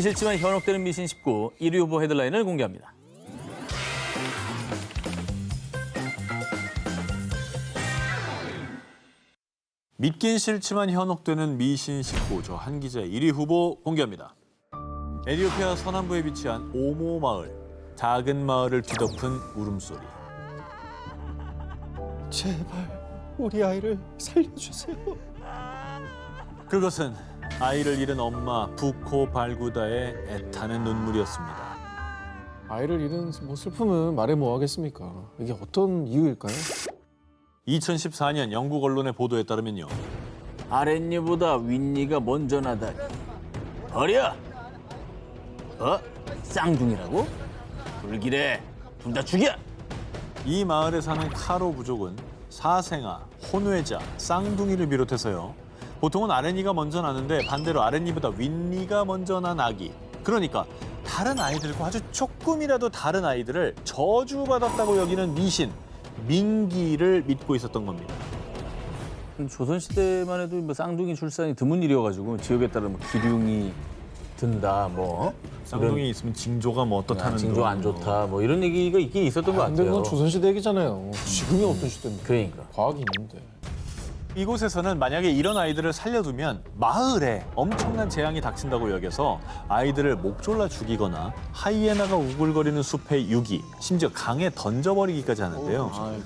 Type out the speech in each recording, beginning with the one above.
싫지만 현혹되는 미신 19 1위 후보 헤드라인을 공개합니다. 믿긴 싫지만 현혹되는 미신 19, 저 한 기자의 1위 후보 공개합니다. 에티오피아 서남부에 위치한 오모 마을, 작은 마을을 뒤덮은 울음소리. 제발 우리 아이를 살려주세요. 그것은 아이를 잃은 엄마 부코 발구다의 애타는 눈물이었습니다. 아이를 잃은 슬픔은 말해 뭐 하겠습니까? 이게 어떤 이유일까요? 2014년 영국 언론의 보도에 따르면요. 아랫니보다 윗니가 먼저 나다니. 버려! 쌍둥이라고? 불길해. 둘 다 죽여! 이 마을에 사는 카로 부족은 사생아, 혼외자, 쌍둥이를 비롯해서요. 보통은 아랫니가 먼저 나는데 반대로 아랫니보다 윗니가 먼저 난 아기. 그러니까 다른 아이들과 아주 조금이라도 다른 아이들을 저주받았다고 여기는 미신, 민기를 믿고 있었던 겁니다. 조선시대만 해도 뭐 쌍둥이 출산이 드문 일이어가지고 지역에 따라 뭐 기륭이 든다, 뭐. 쌍둥이 있으면 징조가 뭐 어떻다는 징조 안 좋다, 뭐 이런 얘기가 있긴 있었던 것 근데 같아요. 그건 조선시대 얘기잖아요. 지금이 어떤 시대입니까? 그러니까. 과학이 있는데. 이곳에서는 만약에 이런 아이들을 살려두면 마을에 엄청난 재앙이 닥친다고 여겨서 아이들을 목 졸라 죽이거나 하이에나가 우글거리는 숲에 유기, 심지어 강에 던져버리기까지 하는데요.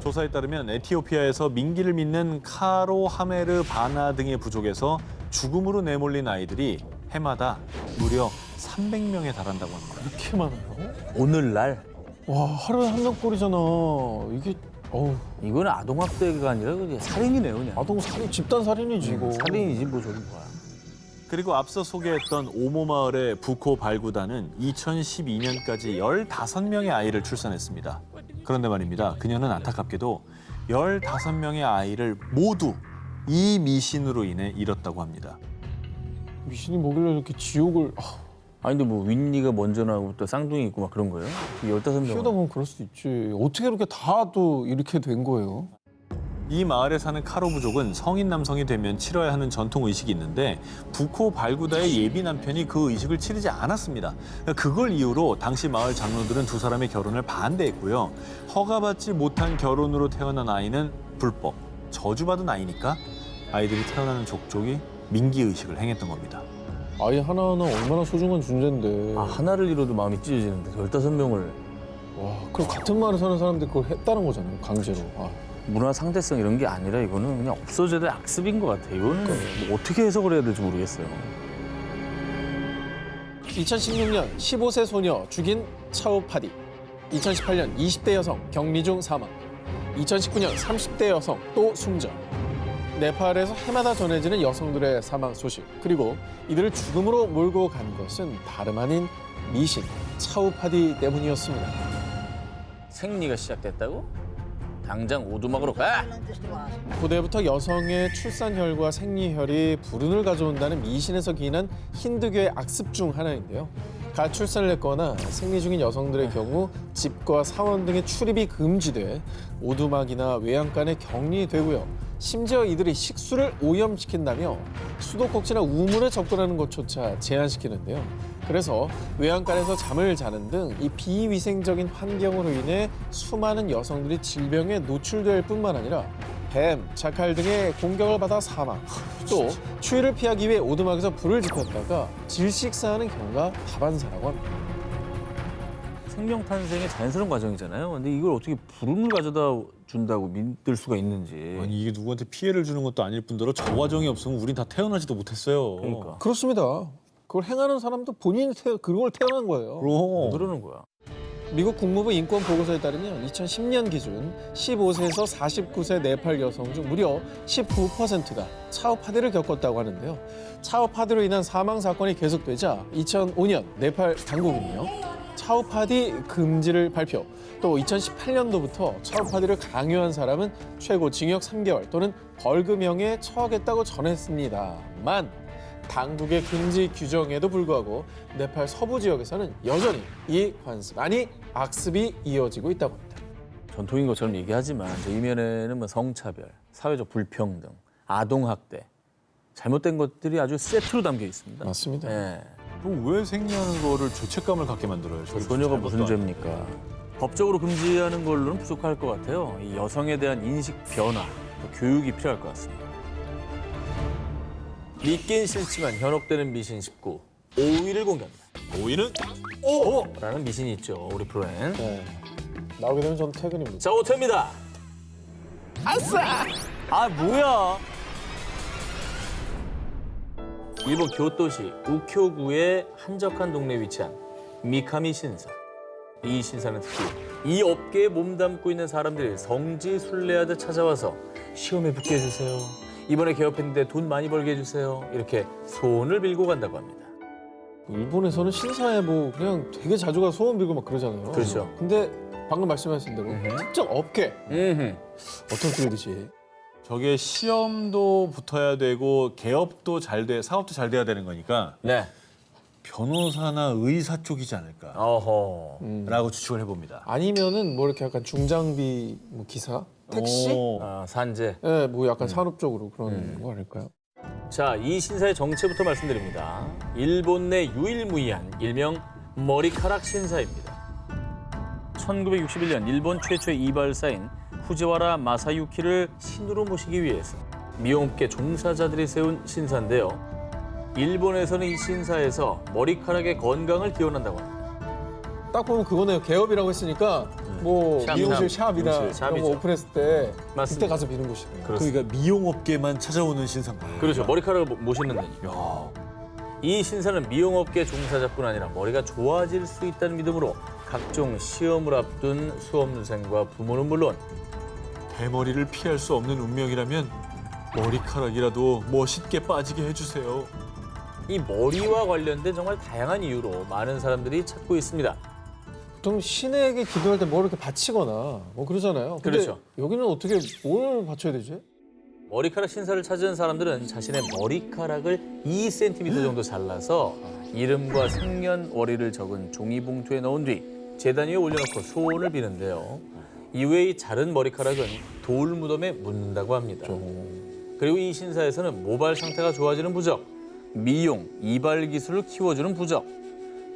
조사에 따르면 에티오피아에서 민기를 믿는 카로 하메르 바나 등의 부족에서 죽음으로 내몰린 아이들이 해마다 무려 300명에 달한다고 합니다. 그렇게 많아요? 오늘날 와, 하루에 한 명꼴이잖아. 이게 이거는 아동학대가 아니라 그냥 살인이네요, 그냥. 아동살인, 집단살인이지 이거. 살인이지 뭐 저기 뭐야. 그리고 앞서 소개했던 오모 마을의 부코 발구다는 2012년까지 15명의 아이를 출산했습니다. 그런데 말입니다. 그녀는 안타깝게도 15명의 아이를 모두 이 미신으로 인해 잃었다고 합니다. 미신이 뭐길래 이렇게 지옥을 아니 근데 뭐 윗니가 먼저 나고 또 쌍둥이 있고 막 그런 거예요? 15명. 키우다 보면 그럴 수도 있지. 어떻게 이렇게 다 또 이렇게 된 거예요? 이 마을에 사는 카로 부족은 성인 남성이 되면 치러야 하는 전통 의식이 있는데 부코 발구다의 예비 남편이 그 의식을 치르지 않았습니다. 그걸 이유로 당시 마을 장로들은 두 사람의 결혼을 반대했고요. 허가받지 못한 결혼으로 태어난 아이는 불법, 저주받은 아이니까 아이들이 태어나는 족족이 민기 의식을 행했던 겁니다. 아이 하나하나 얼마나 소중한 존재인데. 하나를 잃어도 마음이 찢어지는데 15명을. 와, 그럼 같은 마을에 사는 사람들이 그걸 했다는 거잖아요, 강제로. 문화 상대성 이런 게 아니라 이거는 그냥 없어져야 될 악습인 것 같아요. 이거는 뭐 어떻게 해석을 해야 될지 모르겠어요. 2016년 15세 소녀 죽인 차우파디. 2018년 20대 여성 격리 중 사망. 2019년 30대 여성 또 숨져. 네팔에서 해마다 전해지는 여성들의 사망 소식. 그리고 이들을 죽음으로 몰고 간 것은 다름 아닌 미신, 차우파디 때문이었습니다. 생리가 시작됐다고? 당장 오두막으로 가! 고대부터 여성의 출산혈과 생리혈이 불운을 가져온다는 미신에서 기인한 힌두교의 악습 중 하나인데요. 갓 출산을 했거나 생리 중인 여성들의 경우 집과 사원 등의 출입이 금지돼 오두막이나 외양간에 격리되고요. 심지어 이들이 식수를 오염시킨다며 수도꼭지나 우물에 접근하는 것조차 제한시키는데요. 그래서 외양간에서 잠을 자는 등 이 비위생적인 환경으로 인해 수많은 여성들이 질병에 노출될 뿐만 아니라 뱀, 자칼 등의 공격을 받아 사망. 또 추위를 피하기 위해 오두막에서 불을 지폈다가 질식사하는 경우가 다반사라고 합니다. 생명 탄생의 자연스러운 과정이잖아요. 근데 이걸 어떻게 불운을 가져다 준다고 믿을 수가 있는지. 아니 이게 누구한테 피해를 주는 것도 아닐 뿐더러 저 과정이 없으면 우린 다 태어나지도 못했어요. 그러니까. 그렇습니다. 그걸 행하는 사람도 본인이 그걸 태어난 거예요. 그럼. 그러는 거야. 미국 국무부 인권 보고서에 따르면 2010년 기준 15세에서 49세 네팔 여성 중 무려 19%가 차우파디를 겪었다고 하는데요. 차우파디로 인한 사망 사건이 계속되자 2005년 네팔 당국은요. 차우파디 금지를 발표. 또 2018년도부터 차우파디를 강요한 사람은 최고 징역 3개월 또는 벌금형에 처하겠다고 전했습니다만 당국의 금지 규정에도 불구하고 네팔 서부 지역에서는 여전히 이 관습, 아니 악습이 이어지고 있다고 합니다. 전통인 것처럼 얘기하지만 저 이면에는 뭐 성차별, 사회적 불평등, 아동학대 잘못된 것들이 아주 세트로 담겨 있습니다. 맞습니다. 예. 그럼 왜 생리하는 거를 죄책감을 갖게 만들어요? 소녀가 무슨 죄입니까? 법적으로 금지하는 걸로는 부족할 것 같아요. 이 여성에 대한 인식 변화, 또 교육이 필요할 것 같습니다. 믿긴 싫지만 현혹되는 미신 19, 5위를 공개합니다. 5위는 5라는 미신이 있죠, 우리 프로엔. 네. 나오게 되면 저는 퇴근입니다. 자, 5태입니다. 아싸! 아, 뭐야? 일본 교토시 우쿄구의 한적한 동네에 위치한 미카미 신사. 이 신사는 특히 이 업계에 몸담고 있는 사람들이 성지순례하듯 찾아와서 시험에 붙게 해주세요. 이번에 개업했는데 돈 많이 벌게 해주세요. 이렇게 소원을 빌고 간다고 합니다. 일본에서는 신사에 뭐 그냥 되게 자주 가서 소원 빌고 막 그러잖아요. 그렇죠. 근데 방금 말씀하신 대로 특정 업계 어떤 필드지? 저게 시험도 붙어야 되고 개업도 사업도 잘 돼야 되는 거니까 네. 변호사나 의사 쪽이지 않을까라고 어허. 추측을 해봅니다. 아니면은 뭐 이렇게 약간 중장비 뭐 기사, 택시? 오. 아, 산재. 네, 뭐 약간 산업적으로 그런 거 아닐까요? 자, 이 신사의 정체부터 말씀드립니다. 일본 내 유일무이한 일명 머리카락 신사입니다. 1961년 일본 최초의 이발사인 후지와라 마사유키를 신으로 모시기 위해서 미용업계 종사자들이 세운 신사인데요. 일본에서는 이 신사에서 머리카락의 건강을 기원한다고 합니다. 딱 보면 그거네요. 개업이라고 했으니까 뭐 샵, 미용실 샵. 샵이나 미용실 샵이죠. 이런 거 오픈했을 때 맞습니다. 그때 가서 비는 곳이네요. 그러니까 미용업계만 찾아오는 신사인 거예요. 그렇죠. 머리카락을 모시는 데니까. 야, 이 신사는 미용업계 종사자뿐 아니라 머리가 좋아질 수 있다는 믿음으로 각종 시험을 앞둔 수험생과 부모는 물론 대머리를 피할 수 없는 운명이라면 머리카락이라도 멋있게 빠지게 해주세요. 이 머리와 관련된 정말 다양한 이유로 많은 사람들이 찾고 있습니다. 보통 신에게 기도할 때 뭐 이렇게 바치거나 뭐 그러잖아요. 근데 그렇죠. 여기는 어떻게 뭘 바쳐야 되지? 머리카락 신사를 찾은 사람들은 자신의 머리카락을 2cm 정도 잘라서 이름과 생년월일을 적은 종이봉투에 넣은 뒤 제단 위에 올려놓고 소원을 비는데요. 이후에 이 자른 머리카락은 돌무덤에 묻는다고 합니다. 그리고 이 신사에서는 모발 상태가 좋아지는 부적, 미용, 이발 기술을 키워주는 부적,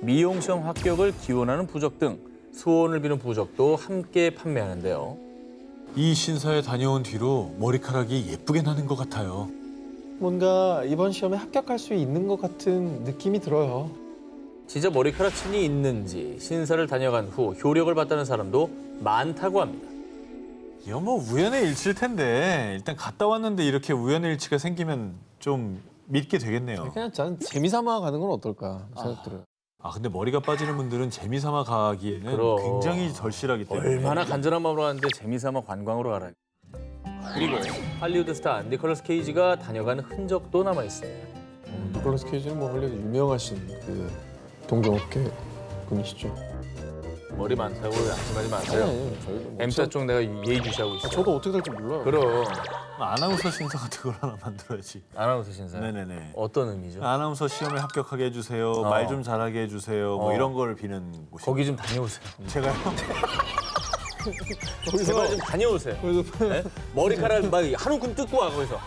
미용 시험 합격을 기원하는 부적 등 소원을 비는 부적도 함께 판매하는데요. 이 신사에 다녀온 뒤로 머리카락이 예쁘게 나는 것 같아요. 뭔가 이번 시험에 합격할 수 있는 것 같은 느낌이 들어요. 진짜 머리카락 신이 있는지 신사를 다녀간 후 효력을 받다는 사람도 많다고 합니다. 이거 뭐 우연의 일치일 텐데 일단 갔다 왔는데 이렇게 우연의 일치가 생기면 좀 믿게 되겠네요. 그냥 저는 재미삼아 가는 건 어떨까 생각 들어요. 아 근데 머리가 빠지는 분들은 재미삼아 가기에는 그럼. 굉장히 절실하기 때문에 얼마나 간절한 마음으로 하는데 재미삼아 관광으로 가라. 그리고 할리우드 스타 니콜라스 케이지가 다녀간 흔적도 남아 있습니다. 니콜라스 케이지는 뭐 원래 유명하신 그 동종업계 분이시죠. 머리 많다고 안심하지 마세요. 저희도 뭐 M자 쪽 내가 예의주시하고 있어요. 저도 어떻게 될지 몰라요. 그럼 아나운서 신사 같은 걸 하나 만들어야지. 아나운서 신사. 네네네. 어떤 의미죠? 아나운서 시험에 합격하게 해주세요. 말 좀 잘하게 해주세요. 뭐 이런 걸 비는 곳이. 거기 좀 다녀오세요. 제가요? 제발 좀 다녀오세요. 네? 머리카락 막 한 움큼 뜯고 와 거기서.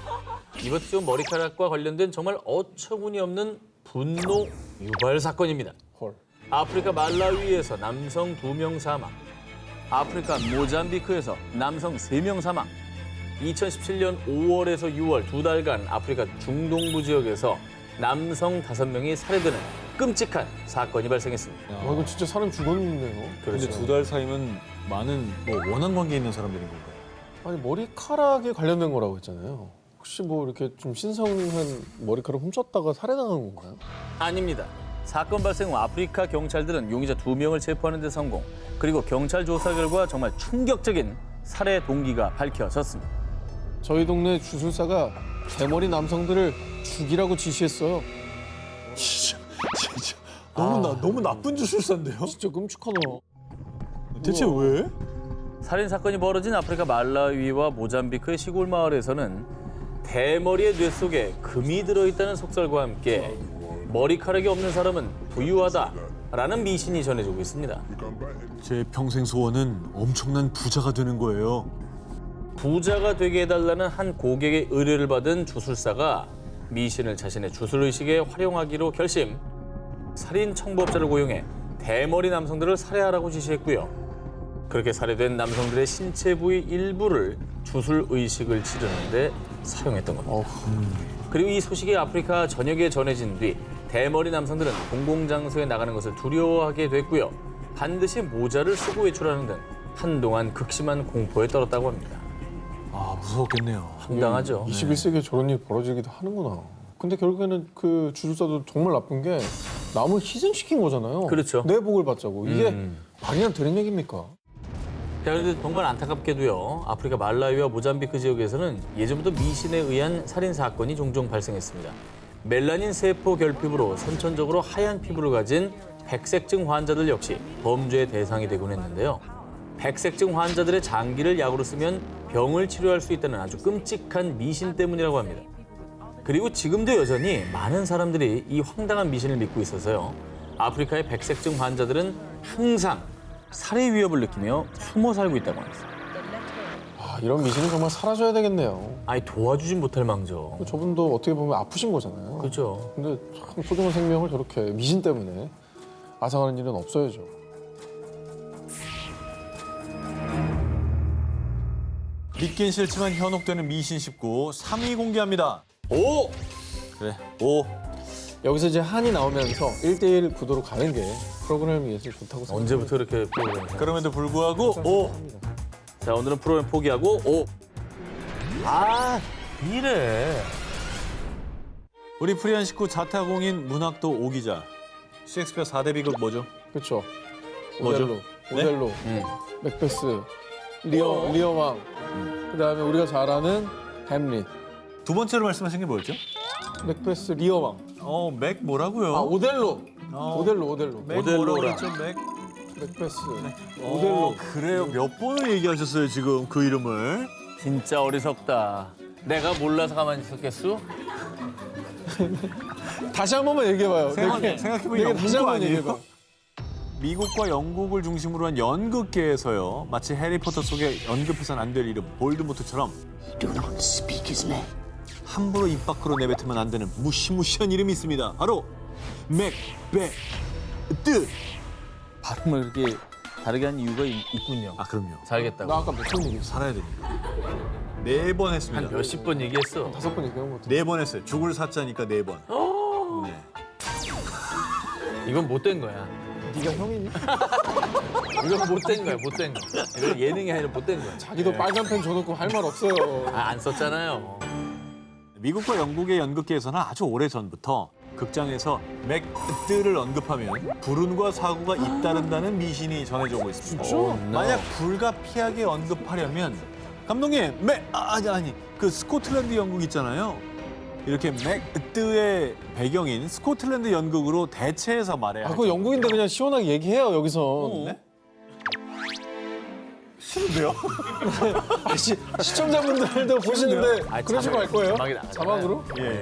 이번 주 머리카락과 관련된 정말 어처구니 없는 분노 유발 사건입니다. 헐. 아프리카 말라위에서 남성 2명 사망. 아프리카 모잠비크에서 남성 3명 사망. 2017년 5월에서 6월 2달간 아프리카 중동부 지역에서 남성 5명이 살해되는 끔찍한 사건이 발생했습니다. 와 이거 진짜 사람 죽었네요. 근데 2달 사이면 많은 뭐 원한 관계에 있는 사람들인 건가요? 아니 머리카락에 관련된 거라고 했잖아요. 혹시 뭐 이렇게 좀 신성한 머리카락 훔쳤다가 살해당한 건가요? 아닙니다. 사건 발생 후 아프리카 경찰들은 용의자 2명을 체포하는 데 성공. 그리고 경찰 조사 결과 정말 충격적인 살해 동기가 밝혀졌습니다. 저희 동네 주술사가 대머리 남성들을 죽이라고 지시했어요. 진짜 너무 나쁜 주술사인데요? 진짜 끔찍하다. 대체 왜? 살인 사건이 벌어진 아프리카 말라위와 모잠비크의 시골 마을에서는 대머리의 뇌 속에 금이 들어있다는 속설과 함께 머리카락이 없는 사람은 부유하다라는 미신이 전해지고 있습니다. 제 평생 소원은 엄청난 부자가 되는 거예요. 부자가 되게 해달라는 한 고객의 의뢰를 받은 주술사가 미신을 자신의 주술의식에 활용하기로 결심. 살인 청부업자를 고용해 대머리 남성들을 살해하라고 지시했고요. 그렇게 살해된 남성들의 신체 부위 일부를 주술의식을 치르는데 사용했던 겁니다. 그리고 이 소식이 아프리카 전역에 전해진 뒤 대머리 남성들은 공공장소에 나가는 것을 두려워하게 됐고요. 반드시 모자를 쓰고 외출하는 등 한동안 극심한 공포에 떨었다고 합니다. 아, 무서웠겠네요. 황당하죠. 21세기에 저런 일이 벌어지기도 하는구나. 근데 결국에는 그 주술사도 정말 나쁜 게 남을 희생시킨 거잖아요. 그렇죠. 내 복을 받자고. 이게 말이나 되는 얘기입니까? 자, 그런데 정말 안타깝게도요. 아프리카 말라위와 모잠비크 지역에서는 예전부터 미신에 의한 살인 사건이 종종 발생했습니다. 멜라닌 세포 결핍으로 선천적으로 하얀 피부를 가진 백색증 환자들 역시 범죄의 대상이 되곤 했는데요. 백색증 환자들의 장기를 약으로 쓰면 병을 치료할 수 있다는 아주 끔찍한 미신 때문이라고 합니다. 그리고 지금도 여전히 많은 사람들이 이 황당한 미신을 믿고 있어서요. 아프리카의 백색증 환자들은 항상 살해 위협을 느끼며 숨어 살고 있다고 합니다. 아, 이런 미신은 정말 사라져야 되겠네요. 아니 도와주진 못할 망정. 저분도 어떻게 보면 아프신 거잖아요. 그렇죠. 근데 참 소중한 생명을 저렇게 미신 때문에 앗아가는 일은 없어야죠. 믿긴 싫지만 현혹되는 미신 19 3위 공개합니다. 오! 그래, 5. 여기서 이제 한이 나오면서 1대1 구도로 가는 게 프로그램을 위해서 좋다고 생각합니다. 언제부터 이렇게 프로그램을 그럼에도 불구하고 5. 자, 오늘은 프로그램 포기하고 5. 아, 이래. 우리 프리한 식구 자타공인 문학도 오 기자. 셰익스피어 4대 비극 뭐죠? 그렇죠. 뭐죠? 오델로, 맥베스, 리어 왕. 그다음에 우리가 잘 아는 햄릿, 두 번째로 말씀하신 게 뭐였죠? 맥베스, 리어 왕. 맥 뭐라고요? 아, 오델로. 어. 오델로. 맥 오델로라. 뭐라고 그랬죠? 맥? 맥베스. 오델로. 그래요. 몇 번을 얘기하셨어요, 지금 그 이름을. 진짜 어리석다. 내가 몰라서 가만히 있었겠어? 다시 한 번만 얘기해봐요. 생각해보니 내가 다시 영국 한번 아니에요? 얘기해봐. 미국과 영국을 중심으로 한 연극계에서요. 마치 해리포터 속에 언급해서는 안 될 이름 볼드모트처럼 Do not speak his name. 함부로 입 밖으로 내뱉으면 안 되는 무시무시한 이름이 있습니다. 바로 맥베스. 발음을 그렇게 다르게 한 이유가 있군요. 아, 그럼요. 살겠다고. 나 아까 몇 번 얘기했어? 살아야 됩니다. 4번 했습니다. 한 몇십 번 얘기했어. 5번 얘기한 것 같아. 4번 했어요. 죽을 사자니까 4번. 네. 이건 못된 거야. 네가 형이니? 이건 못된 거야, 못된 거. 이건 예능이 아니라 못된 거야. 자기도 빨간 펜 줘놓고 할 말 없어요. 아, 안 썼잖아요. 미국과 영국의 연극계에서는 아주 오래전부터 극장에서 맥드를 언급하면 불운과 사고가 잇따른다는 미신이 전해져 오고 있습니다. 만약 불가피하게 언급하려면 감독님, 아니, 그 스코틀랜드 연극 있잖아요. 이렇게 맥드의 배경인 스코틀랜드 연극으로 대체해서 말해야 아, 하죠. 그거 영국인데 그냥 시원하게 얘기해요, 여기서. 네? 싫은데요? 시청자분들도 보시는데 아니, 그런 식으로 할 거예요? 자막이 나가잖아요. 자막으로? 예.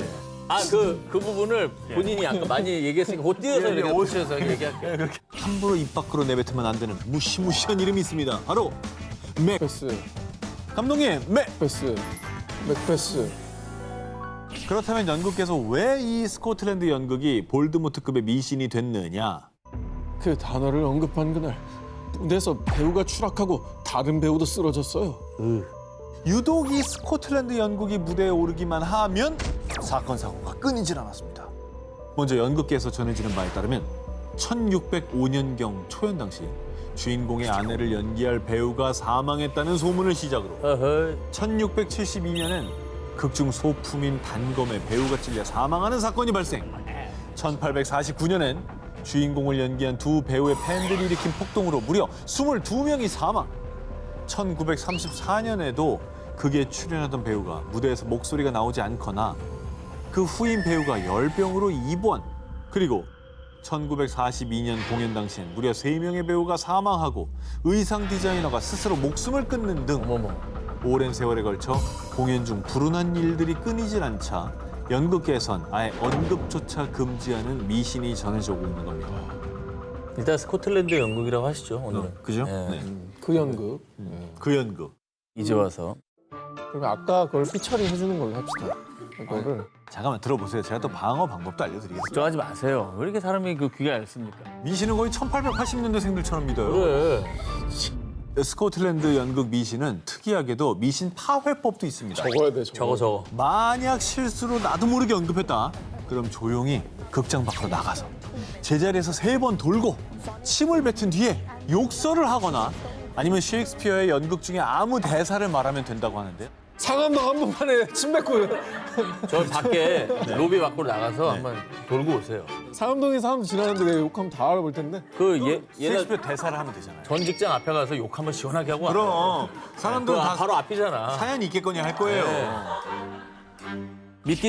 아, 그 부분을 본인이 아까 많이 얘기했으니까 곧 띄어서 이렇게 붙여서 얘기할게요. 함부로 입 밖으로 내뱉으면 안 되는 무시무시한 이름이 있습니다. 바로 맥베스, 감독님, 맥베스. 그렇다면 연극께서 왜 이 스코틀랜드 연극이 볼드모트급의 미신이 됐느냐? 그 단어를 언급한 그날 무대에서 배우가 추락하고 다른 배우도 쓰러졌어요. 유독 이 스코틀랜드 연극이 무대에 오르기만 하면 사건 사고가 끊이질 않았습니다. 먼저 연극계에서 전해지는 바에 따르면 1605년경 초연 당시 주인공의 아내를 연기할 배우가 사망했다는 소문을 시작으로 어허. 1672년엔 극중 소품인 단검에 배우가 찔려 사망하는 사건이 발생. 1849년엔 주인공을 연기한 두 배우의 팬들이 일으킨 폭동으로 무려 22명이 사망. 1934년에도 극에 출연하던 배우가 무대에서 목소리가 나오지 않거나 그 후임 배우가 열병으로 입원. 그리고 1942년 공연 당시엔 무려 3명의 배우가 사망하고 의상 디자이너가 스스로 목숨을 끊는 등 어머머. 오랜 세월에 걸쳐 공연 중 불운한 일들이 끊이질 않자 연극계에선 아예 언급조차 금지하는 미신이 전해져 오고 있는 겁니다. 일단 스코틀랜드 연극이라고 하시죠, 오늘은. 그죠? 네. 네. 그 연극. 그 연극. 이제 와서. 그러면 아까 그걸 피처링 해주는 걸로 합시다. 이거를. 잠깐만 들어보세요. 제가 또 방어 방법도 알려드리겠습니다. 걱정하지 마세요. 왜 이렇게 사람이 그 귀가 얇습니까? 미신은 거의 1880년대생들처럼 믿어요. 그래. 스코틀랜드 연극 미신은 특이하게도 미신 파회법도 있습니다. 적어야 돼, 저거. 만약 실수로 나도 모르게 언급했다. 그럼 조용히 극장 밖으로 나가서 제자리에서 3번 돌고 침을 뱉은 뒤에 욕설을 하거나 아니면 셰익스피어의 연극 중에 아무 대사를 말하면 된다고 하는데요. 상암동 한복판에 침 뱉고 저 밖에 로비 밖으로 나가서 한번 돌고 오세요. 상암동에 사람 지나는데 내가 욕하면 다 알아볼 텐데. 그 얘는 셰익스피어 대사를 하면 되잖아요. 전 직장 앞에 가서 욕 한번 시원하게 하고 와요. 그럼 사람들은 그 다 바로 앞이잖아. 사연이 있겠거니 할 거예요. 네.